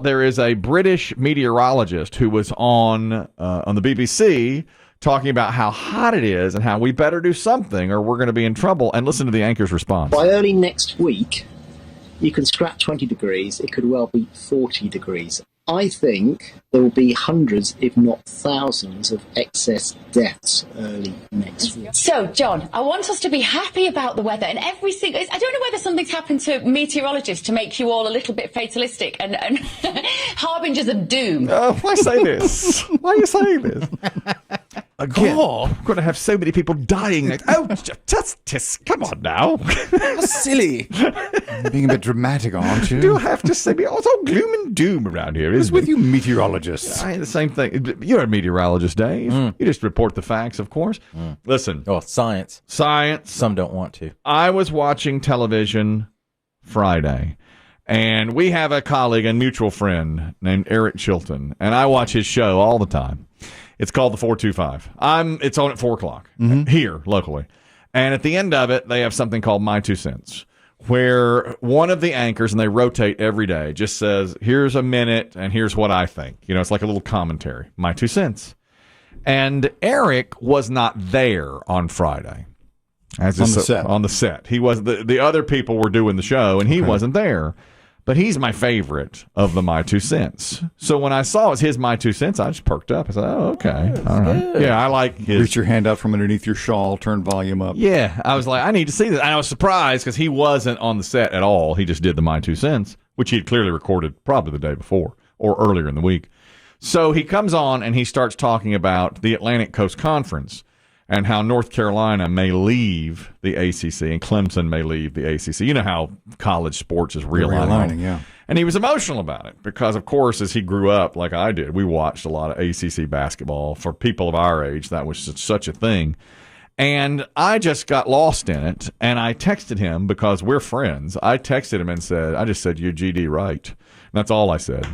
There is a British meteorologist who was on the BBC talking about how hot it is and how we better do something or we're going to be in trouble. And listen to the anchor's response. By early next week, you can scrap 20 degrees. It could well be 40 degrees. I think there will be hundreds, if not thousands, of excess deaths early next week. So, John, I want us to be happy about the weather and every single... I don't know whether something's happened to meteorologists to make you all a little bit fatalistic and harbingers of doom. Why say this? Why are you saying this? Again, we're going to have so many people dying. Just come on now. That's silly. Being a bit dramatic, aren't you? Do you have to say me? Oh, it's all gloom and doom around here, isn't it? With you meteorologists. The same thing. You're a meteorologist, Dave. You just report the facts, of course. Listen. Oh, science. Science. Some don't want to. I was watching television Friday, and we have a colleague, a mutual friend named Eric Chilton, and I watch his show all the time. It's called The 425. It's on at 4 o'clock here locally. And at the end of it, they have something called My Two Cents, where one of the anchors, and they rotate every day, just says, here's a minute and here's what I think. You know, it's like a little commentary. My 2 cents. And Eric was not there on Friday. On the set. He was the other people were doing the show, and he wasn't there. But he's my favorite of the My Two Cents. So when I saw it was his My Two Cents, I just perked up. I said, oh, okay. All right. Good. Yeah, I like his. Reach your hand out from underneath your shawl, turn volume up. Yeah, I was like, I need to see this. And I was surprised because he wasn't on the set at all. He just did the My Two Cents, which he had clearly recorded probably the day before or earlier in the week. So he comes on and he starts talking about the Atlantic Coast Conference and how North Carolina may leave the ACC and Clemson may leave the ACC. You know how college sports is realigning. Yeah. And he was emotional about it because, of course, as he grew up, like I did, we watched a lot of ACC basketball. For people of our age, that was such a thing. And I just got lost in it, and I texted him because we're friends. I texted him and I just said, you're GD right. And that's all I said.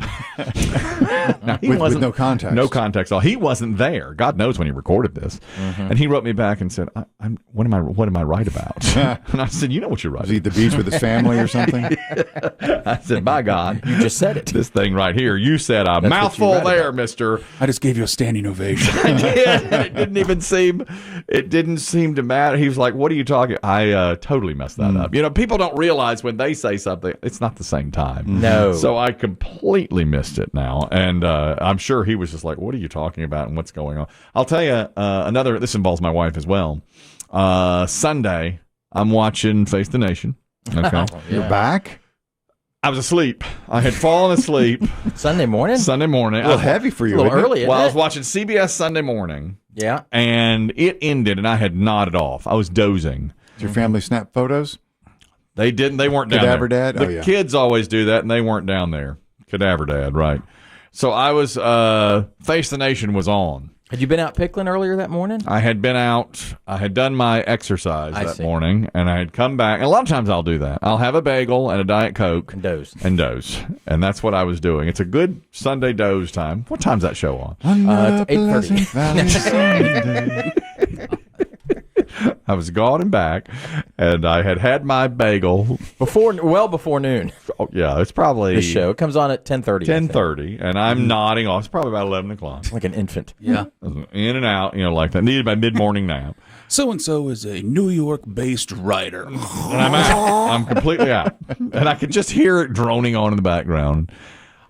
Now, with no context. No context at all. He wasn't there. God knows when he recorded this. And he wrote me back and said, what am I right about? And I said, you know what you're right about. Was he at the beach with his family or something? I said, by God. You just said it. This thing right here. You said a mouthful there, mister. I just gave you a standing ovation. I did. It didn't seem to matter. He was like, what are you talking? I totally messed that up. You know, people don't realize when they say something, it's not the same time. No. So I completely missed it now. And I'm sure he was just like, what are you talking about and what's going on? I'll tell you this involves my wife as well. Sunday, I'm watching Face the Nation. Okay. You're back? I was asleep. I had fallen asleep. Sunday morning? Sunday morning. A little heavy for you. A little early, Well, I was watching CBS Sunday Morning. Yeah. And it ended, and I had nodded off. I was dozing. Did your family snap photos? They didn't. They weren't down there. Cadaver Dad? The kids always do that, and they weren't down there. Cadaver Dad, right. So I was, Face the Nation was on. Had you been out pickling earlier that morning? I had been out. I had done my exercise that morning, and I had come back. And a lot of times I'll do that. I'll have a bagel and a Diet Coke. And doze. And that's what I was doing. It's a good Sunday doze time. What time's that show on? It's 8:30. I was gone and back, and I had my bagel before noon. Oh, yeah, it's probably the show. It comes on at 10:30. 10:30, and I'm nodding off. It's probably about 11 o'clock. Like an infant. Yeah, in and out, like that. Needed my mid-morning nap. So and so is a New York-based writer, and I'm out. I'm completely out, and I could just hear it droning on in the background.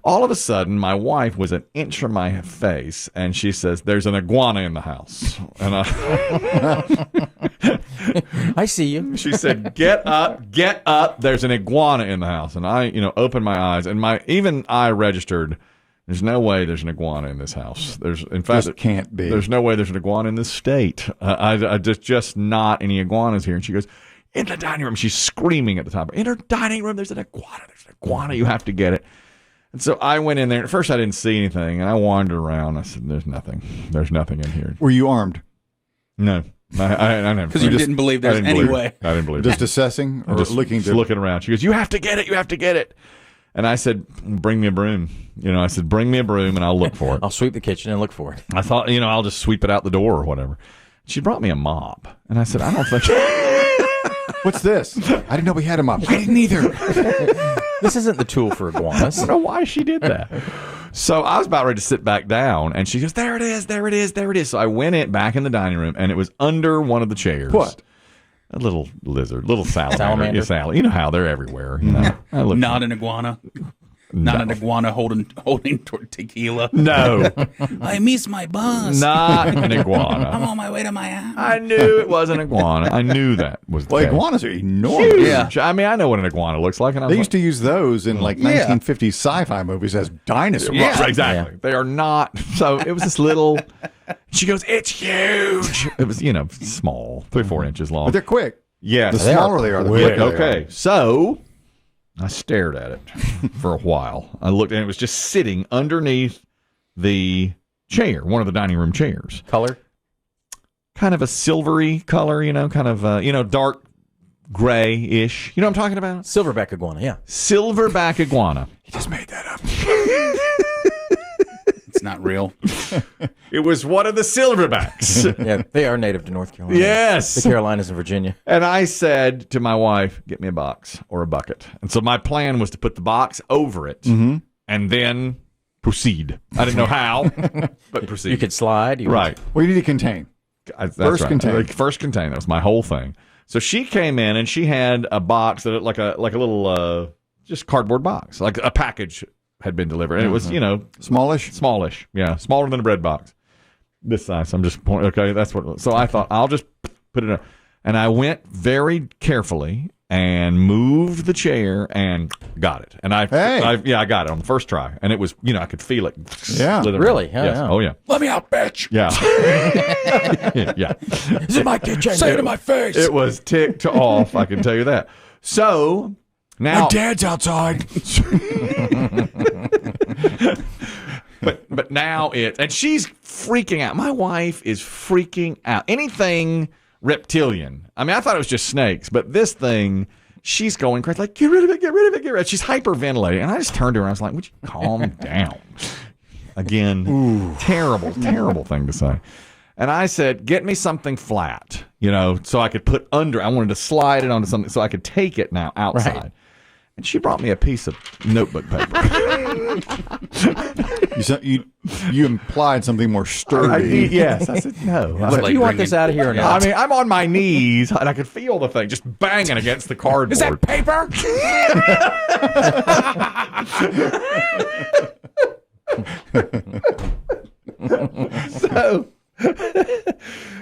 All of a sudden, my wife was an inch from my face, and she says, "There's an iguana in the house." And I see you. She said, "Get up! There's an iguana in the house." And I, opened my eyes, and I registered. There's no way there's an iguana in this house. In fact, it can't be. There's no way there's an iguana in this state. I just not any iguanas here. And she goes, "In the dining room." She's screaming at the top. "In her dining room, there's an iguana. There's an iguana. You have to get it." And so I went in there. At first, I didn't see anything, and I wandered around. I said, "There's nothing. There's nothing in here." Were you armed? No, I never. Because you didn't believe there's any way. I didn't believe. Just assessing or just looking around. She goes, "You have to get it. You have to get it." And I said, "Bring me a broom." I said, "Bring me a broom, and I'll look for it." I'll sweep the kitchen and look for it. I thought, I'll just sweep it out the door or whatever. She brought me a mop, and I said, "I don't think." What's this? I didn't know we had a mop. I didn't either. This isn't the tool for iguanas. I don't know why she did that. So I was about ready to sit back down, and she goes, there it is, there it is, there it is. So I went back in the dining room, and it was under one of the chairs. What? A little lizard, little salamander. Salamander? Yeah, you know how they're everywhere. You know? Not an iguana. Not an iguana holding tequila. No, I miss my bus. not an I'm iguana. on my way to my house. I knew it was an iguana. I knew that was the Well, case. iguanas are enormous. Yeah. I mean, I know what an iguana looks like. And I was They used to use those in like 1950s sci-fi movies as dinosaurs. Yeah, right, exactly. They are not. So it was this little. She goes, it's huge. It was, small, 3-4 inches long. But they're quick. Yes. The smaller they are, the Yeah, quicker they okay. are. So I stared at it for a while. I looked, and it was just sitting underneath the chair, one of the dining room chairs. Color? Kind of a silvery color, kind of, dark gray-ish. You know what I'm talking about? Silverback iguana, yeah. Silverback iguana. He just made that up. It's not real. It was one of the silverbacks. Yeah, they are native to North Carolina. Yes. The Carolinas and Virginia. And I said to my wife, get me a box or a bucket. And so my plan was to put the box over it and then proceed. I didn't know how, but proceed. You could slide. Right. What do you need to contain? That's First right. contain. Like, first contain. That was my whole thing. So she came in and she had a box that like a little just cardboard box, like a package had been delivered. And it was, Smallish? Yeah, smaller than a bread box. This size. I'm just pointing. Okay, that's what. So I thought I'll just put it in. And I went very carefully and moved the chair and got it. And I got it on the first try. And it was, I could feel it. Yeah. slither Really? around. Yeah, Yes. yeah. Oh, yeah. Let me out, bitch. Yeah. Yeah. It's in my kitchen. Say it in my face. It was ticked off, I can tell you that. So now Dad's outside. but now and she's freaking out. My wife is freaking out. Anything reptilian. I mean, I thought it was just snakes, but this thing, she's going crazy. Like, get rid of it, get rid of it, get rid of it. She's hyperventilating. And I just turned to her and I was like, would you calm down? Again, terrible thing to say. And I said, get me something flat, so I could put under. I wanted to slide it onto something so I could take it now outside. Right. And she brought me a piece of notebook paper. You implied something more sturdy. Yes. I said, no. What, do you want this out of here or I not? mean, I'm on my knees, and I could feel the thing just banging against the cardboard. Is that paper?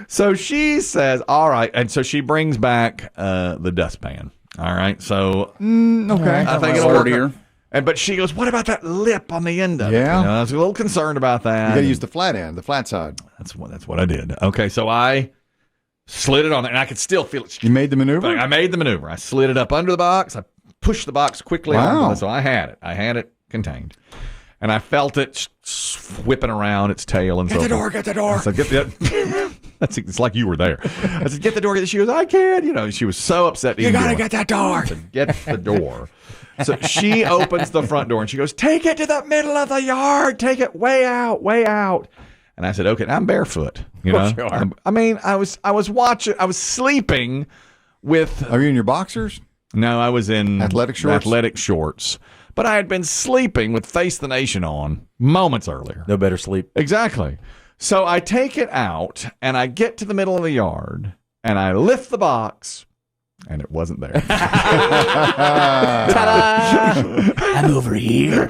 So she says, all right. And so she brings back the dustpan. All right. So Okay. I think it'll work. Sturdier. But she goes, what about that lip on the end of it? Yeah. I was a little concerned about that. You got to use the flat end, the flat side. That's what I did. Okay. So I slid it on there, and I could still feel it. You made the maneuver? I made the maneuver. I slid it up under the box. I pushed the box quickly Wow. on. So I had it. I had it contained. And I felt it whipping around its tail and so forth. Get the door. So get the. It's like you were there. I said, get the door. She goes, I can't. She was so upset. You gotta get that door. I said, get the door. So she opens the front door and she goes, take it to the middle of the yard. Take it way out, way out. And I said, okay, I'm barefoot. you are. I mean, I was watching. I was sleeping with. Are you in your boxers? No, I was in Athletic shorts? Athletic shorts. But I had been sleeping with Face the Nation on moments earlier. No better sleep. Exactly. So I take it out, and I get to the middle of the yard, and I lift the box, and it wasn't there. Ta-da! I'm over here.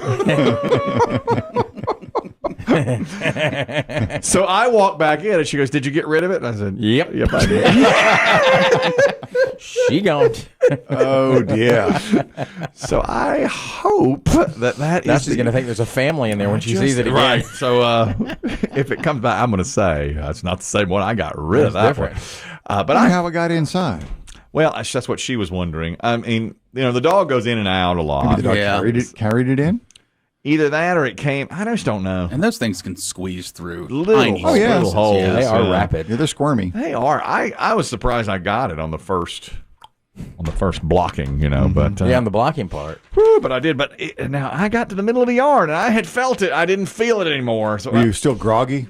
So I walk back in, and she goes, did you get rid of it? And I said, Yep. I did. She gone. Oh, dear. So I hope that Now is she's going to think there's a family in there when she sees it again. Right. So if it comes back, I'm going to say it's not the same one. I got rid of that different. one. But I how it got inside. well, that's what she was wondering. I mean, the dog goes in and out a lot. Maybe the dog Yeah. carried it in? Either that or it came. I just don't know. And those things can squeeze through Little, tiny Oh, yeah. little spaces, holes. yeah. They are Yeah. rapid. Yeah, they're squirmy. They are. I was surprised I got it on the first blocking, but Yeah, on the blocking part. whew, but I did. But now I got to the middle of the yard and I had felt it. I didn't feel it anymore. So Were you still groggy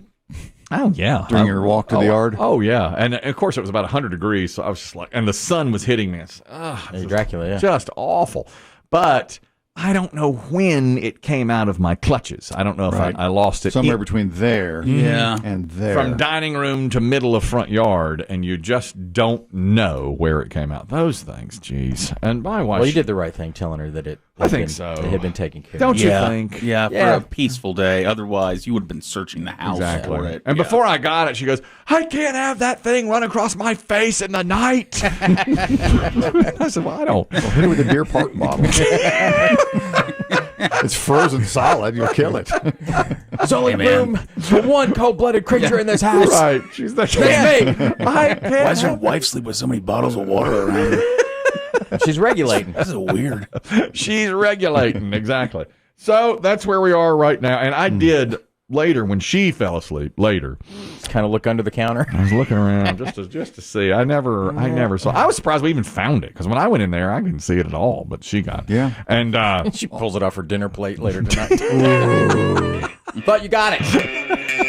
oh yeah, during your walk to the yard? Oh yeah, and of course it was about 100 degrees. So I was just like, and the sun was hitting me. It's, Hey, Dracula, yeah. just awful. But I don't know when it came out of my clutches. I don't know if Right. I lost it. Somewhere between there Yeah. and there. From dining room to middle of front yard, and you just don't know where it came out. Those things, jeez. And my wife, Well, you did the right thing telling her that it I think so. it had been taken care Don't of. you Yeah. think? Yeah, Yeah. for a peaceful day. Otherwise, you would have been searching the house for it. And Yeah. before I got it, she goes, I can't have that thing run across my face in the night. I said, well, I don't. Well, hit it with a Deer Park bottle. It's frozen solid. You'll kill it. There's only man. room for one cold-blooded creature in this house. Right. She's the It's me. I can't. Why does your wife sleep with so many bottles of water around her? She's regulating. This is weird. She's regulating. Exactly. So that's where we are right now. And I did later when she fell asleep later. Kind of look under the counter. I was looking around just to see. I never saw. I was surprised we even found it because when I went in there, I didn't see it at all. But she got it. Yeah. And She pulls it off her dinner plate later tonight. You thought you got it.